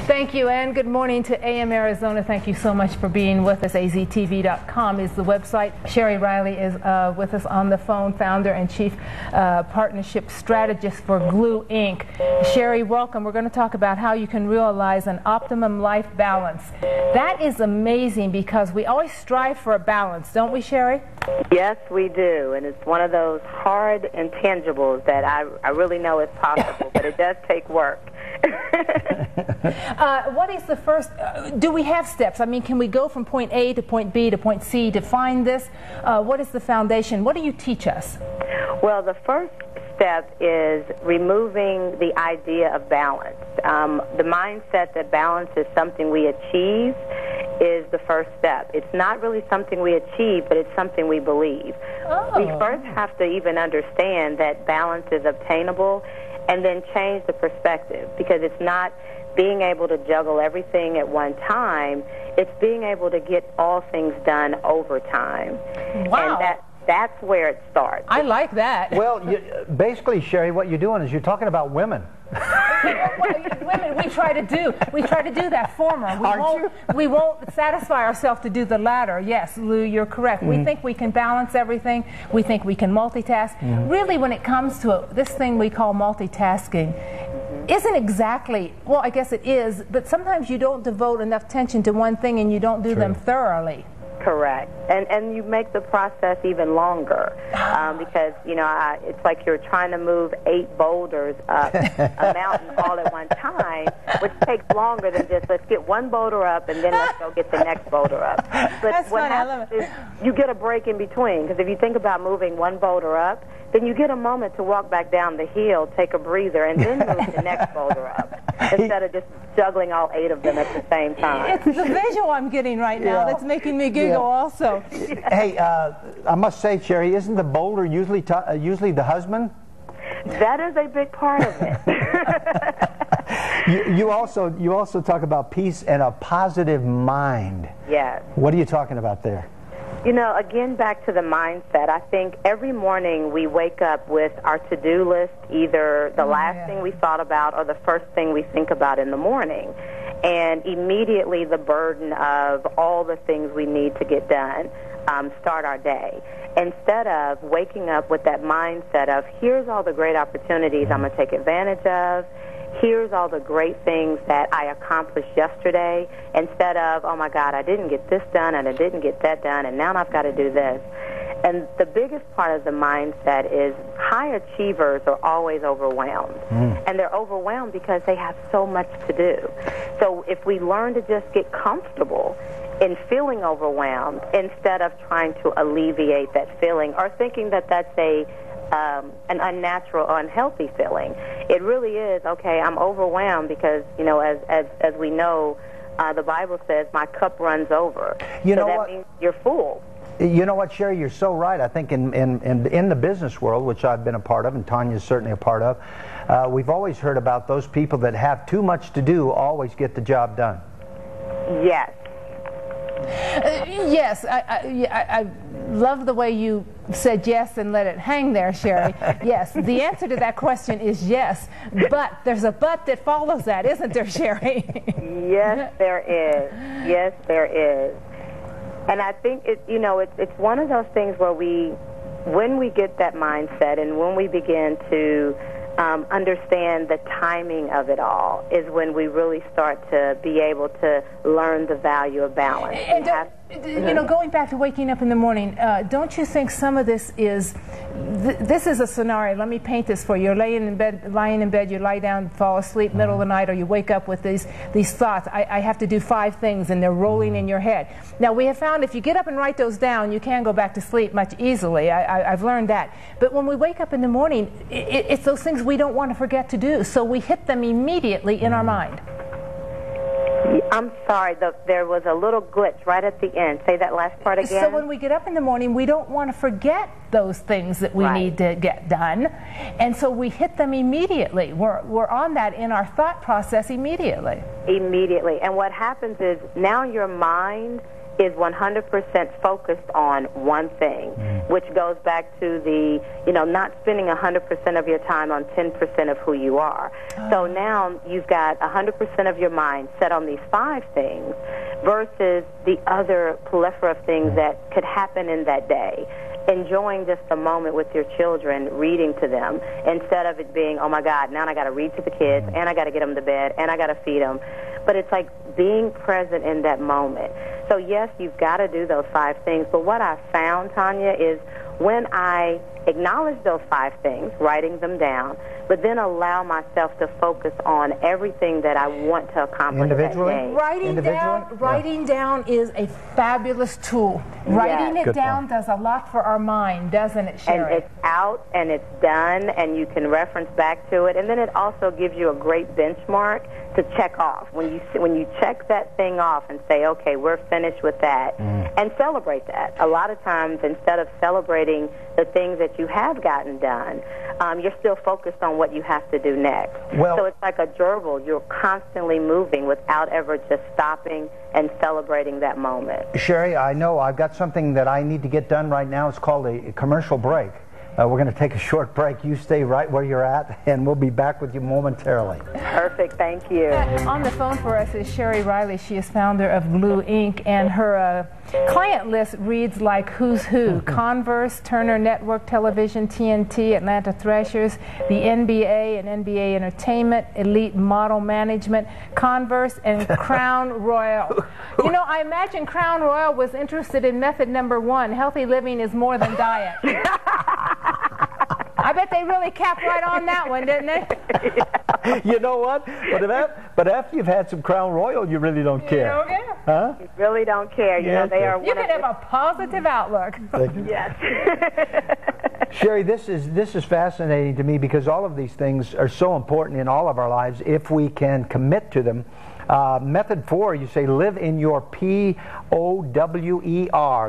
Thank you, and good morning to AM Arizona. Thank you so much for being with us. aztv.com is the website. Sheri Riley is with us on the phone, founder and chief partnership strategist for Glue Inc. Sheri, welcome. We're going to talk about how you can realize an optimum life balance. That is amazing because we always strive for a balance, don't we, Sheri? Yes, we do, and it's one of those hard intangibles that I really know is possible, but it does take work. What is the first, do we have steps? I mean, can we go from point A to point B to point C to find this? What is the foundation? What do you teach us? Well, the first step is removing the idea of balance. The mindset that balance is something we achieve is the first step. It's not really something we achieve, but it's something we believe. Oh. We first have to even understand that balance is obtainable and then change the perspective, because it's not being able to juggle everything at one time. It's being able to get all things done over time. Wow. And that's where it starts. I like that. Well, basically, Sheri, what you're doing is you're talking about women. Women, we try to do that former. We won't satisfy ourselves to do the latter. Yes, Lou, you're correct. We think we can balance everything. We think we can multitask. Really, when it comes to this thing we call multitasking, isn't exactly, well, I guess it is, but sometimes you don't devote enough attention to one thing and you don't do them thoroughly. Correct. And you make the process even longer because, you know, it's like you're trying to move 8 boulders up a mountain all at one time, which takes longer than just let's get one boulder up and then let's go get the next boulder up. But That's what funny. happens is you get a break in between, because if you think about moving one boulder up, then you get a moment to walk back down the hill, take a breather, and then move the next boulder up, instead of just juggling all 8 of them at the same time. It's the visual I'm getting right now that's making me giggle also. Hey, I must say, Sheri, isn't the boulder usually the husband? That is a big part of it. You also talk about peace and a positive mind. Yes. What are you talking about there? You know, again, back to the mindset, I think every morning we wake up with our to-do list, either the last thing we thought about or the first thing we think about in the morning. And immediately the burden of all the things we need to get done start our day. Instead of waking up with that mindset of, here's all the great opportunities I'm going to take advantage of, here's all the great things that I accomplished yesterday, instead of, oh my God, I didn't get this done and I didn't get that done and now I've got to do this. And the biggest part of the mindset is high achievers are always overwhelmed. And they're overwhelmed because they have so much to do. So if we learn to just get comfortable in feeling overwhelmed instead of trying to alleviate that feeling or thinking that that's an unnatural or unhealthy feeling. It really is, okay, I'm overwhelmed because, you know, as we know, the Bible says my cup runs over. You know so that what? means you're full. You know what, Sheri, you're so right. I think in the business world, which I've been a part of, and Tanya's certainly a part of, we've always heard about those people that have too much to do always get the job done. Yes. Yes, I love the way you said yes and let it hang there, Sheri. Yes, the answer to that question is yes, but there's a but that follows that, isn't there, Sheri? Yes, there is. Yes, there is. And I think it's one of those things where when we get that mindset and when we begin to understand the timing of it all is when we really start to be able to learn the value of balance. You know, going back to waking up in the morning, don't you think some of this is, this is a scenario, let me paint this for you. You're lying in bed, you lie down, fall asleep, middle of the night, or you wake up with these thoughts, I have to do 5 things, and they're rolling in your head. Now, we have found if you get up and write those down, you can go back to sleep much easily. I've learned that. But when we wake up in the morning, it's those things we don't want to forget to do, so we hit them immediately in our mind. I'm Sorry, there was a little glitch right at the end. Say that last part again. So when we get up in the morning, we don't want to forget those things that we need to get done, and so we hit them immediately. We're on that in our thought process immediately. Immediately. And what happens is now your mind is 100% focused on one thing, which goes back to the, not spending 100% of your time on 10% of who you are. So now you've got 100% of your mind set on these 5 things versus the other plethora of things that could happen in that day. Enjoying just a moment with your children, reading to them, instead of it being, oh my God, now I got to read to the kids, and I got to get them to bed, and I got to feed them. But it's like being present in that moment. So yes, you've got to do those 5 things. But what I found, Tanya, is when I acknowledge those 5 things, writing them down, but then allow myself to focus on everything that I want to accomplish individually. That day. Writing down is a fabulous tool. Writing it down does a lot for our mind, doesn't it, Sheri? And it's out and it's done, and you can reference back to it, and then it also gives you a great benchmark to check off. When you check that thing off and say, okay, we're finished with that, and celebrate that. A lot of times, instead of celebrating the things that you have gotten done, you're still focused on what you have to do next. Well, so it's like a gerbil. You're constantly moving without ever just stopping and celebrating that moment. Sheri, I know I've got something that I need to get done right now. It's called a commercial break. We're going to take a short break. You stay right where you're at, and we'll be back with you momentarily. Perfect. Thank you. On the phone for us is Sheri Riley. She is founder of Blue Inc., and her client list reads like who's who. Converse, Turner Network Television, TNT, Atlanta Thrashers, the NBA and NBA Entertainment, Elite Model Management, Converse, and Crown Royal. I imagine Crown Royal was interested in method number 1. Healthy living is more than diet. I bet they really capped right on that one, didn't they? You know what? But after you've had some Crown Royal, you really don't care. You don't care. Huh? You really don't care. They are. You can have a positive outlook. Yes. Sheri, this is fascinating to me because all of these things are so important in all of our lives if we can commit to them. Method 4, you say live in your POWER,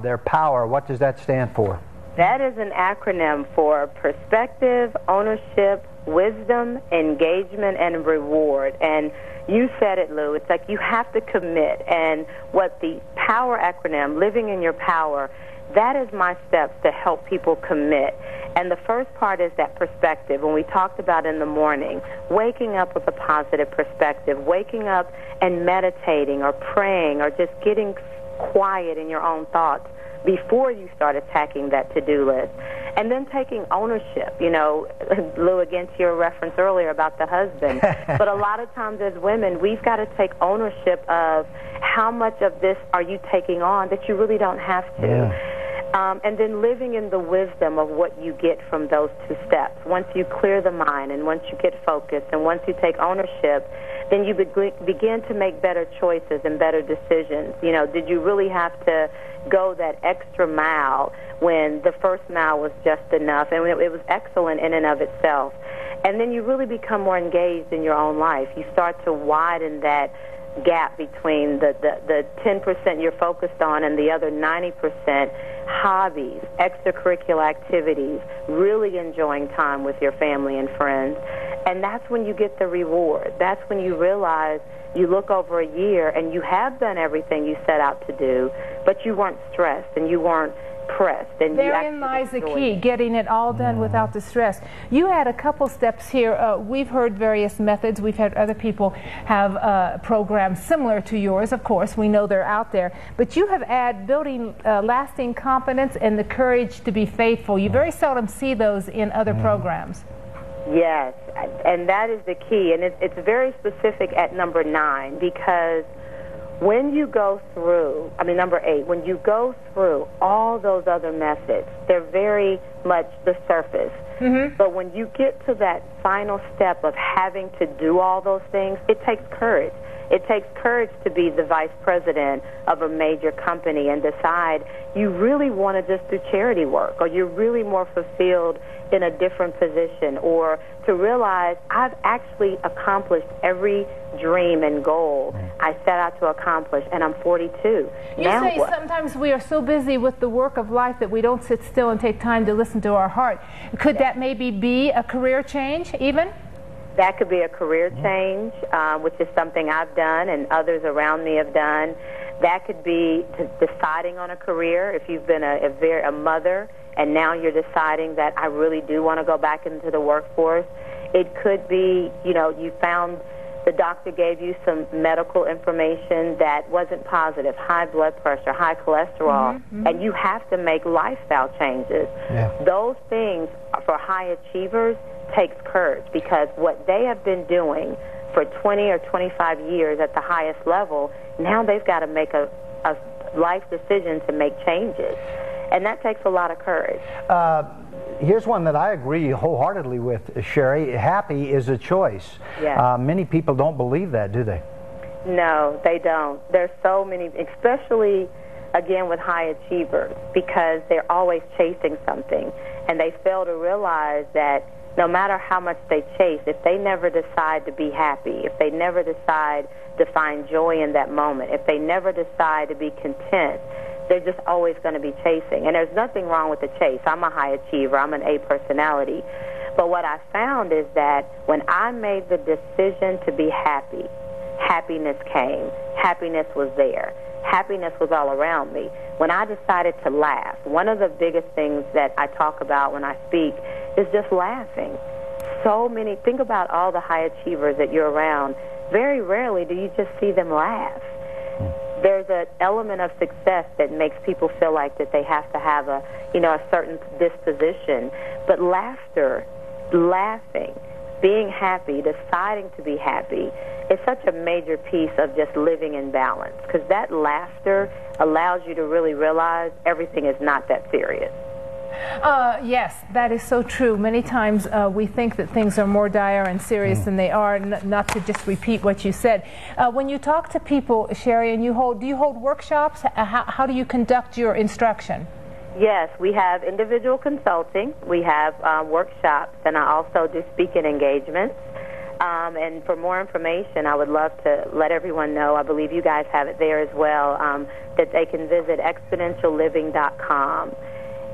their power. What does that stand for? That is an acronym for perspective, ownership, wisdom, engagement, and reward. And you said it, Lou. It's like you have to commit. And what the POWER acronym, living in your power, that is my steps to help people commit. And the first part is that perspective. When we talked about in the morning, waking up with a positive perspective, waking up and meditating or praying or just getting quiet in your own thoughts before you start attacking that to-do list. And then taking ownership, Lou, again to your reference earlier about the husband. But a lot of times as women, we've got to take ownership of how much of this are you taking on that you really don't have to. Yeah. And then living in the wisdom of what you get from those 2 steps. Once you clear the mind and once you get focused and once you take ownership, then you begin to make better choices and better decisions. Did you really have to go that extra mile when the first mile was just enough? And it was excellent in and of itself. And then you really become more engaged in your own life. You start to widen that gap between the 10% you're focused on and the other 90%, hobbies, extracurricular activities, really enjoying time with your family and friends. And that's when you get the reward. That's when you realize you look over a year and you have done everything you set out to do, but you weren't stressed and you weren't pressed. And therein lies the key, getting it all done without the stress. You had a couple steps here. We've heard various methods. We've had other people have programs similar to yours. Of course, we know they're out there. But you have added building lasting confidence and the courage to be faithful. You very seldom see those in other programs. Yes, and that is the key. And it's very specific at number 9 because when you go through, number 8, when you go through all those other methods, they're very much the surface. But when you get to that final step of having to do all those things, it takes courage. It takes courage to be the vice president of a major company and decide you really want to just do charity work, or you're really more fulfilled in a different position, or to realize I've actually accomplished every dream and goal I set out to accomplish, and I'm 42. You now say what? sometimes we are so busy with the work of life that we don't sit still and take time to listen to our heart. Could that maybe be a career change even? That could be a career change, which is something I've done and others around me have done. That could be deciding on a career. If you've been a mother and now you're deciding that I really do want to go back into the workforce. It could be, you found the doctor gave you some medical information that wasn't positive, high blood pressure, high cholesterol, and you have to make lifestyle changes. Yeah. Those things for high achievers takes courage, because what they have been doing for 20 or 25 years at the highest level, now they've got to make a life decision to make changes. And that takes a lot of courage. Here's one that I agree wholeheartedly with, Sheri. Happy is a choice. Yes. Many people don't believe that, do they? No, they don't. There's so many, especially, again, with high achievers, because they're always chasing something. And they fail to realize that no matter how much they chase, if they never decide to be happy, if they never decide to find joy in that moment, if they never decide to be content, they're just always going to be chasing. And there's nothing wrong with the chase. I'm a high achiever. I'm an A personality. But what I found is that when I made the decision to be happy, happiness came. Happiness was there. Happiness was all around me. When I decided to laugh, one of the biggest things that I talk about when I speak is just laughing. So many, think about all the high achievers that you're around. Very rarely do you just see them laugh. There's an element of success that makes people feel like that they have to have a certain disposition. But laughter, laughing, being happy, deciding to be happy is such a major piece of just living in balance, because that laughter allows you to really realize everything is not that serious. Yes, that is so true. Many times we think that things are more dire and serious than they are, not to just repeat what you said. When you talk to people, Sheri, and do you hold workshops? How do you conduct your instruction? Yes, we have individual consulting, we have workshops, and I also do speaking engagements. And for more information, I would love to let everyone know, I believe you guys have it there as well, that they can visit exponentialliving.com.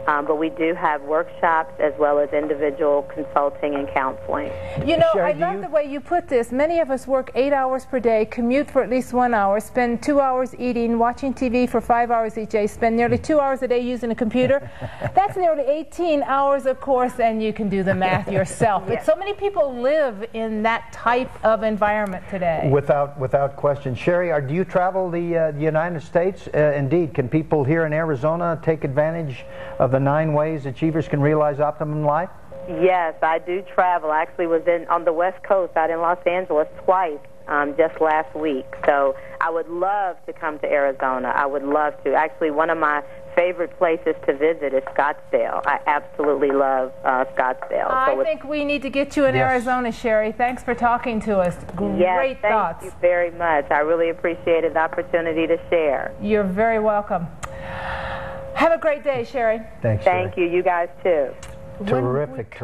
But we do have workshops as well as individual consulting and counseling. Sheri, I love the way you put this. Many of us work 8 hours per day, commute for at least 1 hour, spend 2 hours eating, watching TV for 5 hours each day, spend nearly 2 hours a day using a computer. That's nearly 18 hours, of course, and you can do the math yourself. Yes. But so many people live in that type of environment today. Without question. Sheri, do you travel the United States? Indeed. Can people here in Arizona take advantage of the 9 ways achievers can realize optimum life? Yes, I do travel. I actually was on the West Coast, out in Los Angeles twice just last week. So I would love to come to Arizona. I would love to. Actually, one of my favorite places to visit is Scottsdale. I absolutely love Scottsdale. I think we need to get you in Arizona, Sheri. Thanks for talking to us. Great thoughts. Thank you very much. I really appreciated the opportunity to share. You're very welcome. Have a great day, Sheri. Thanks, Sheri. Thank you. You guys too. Terrific.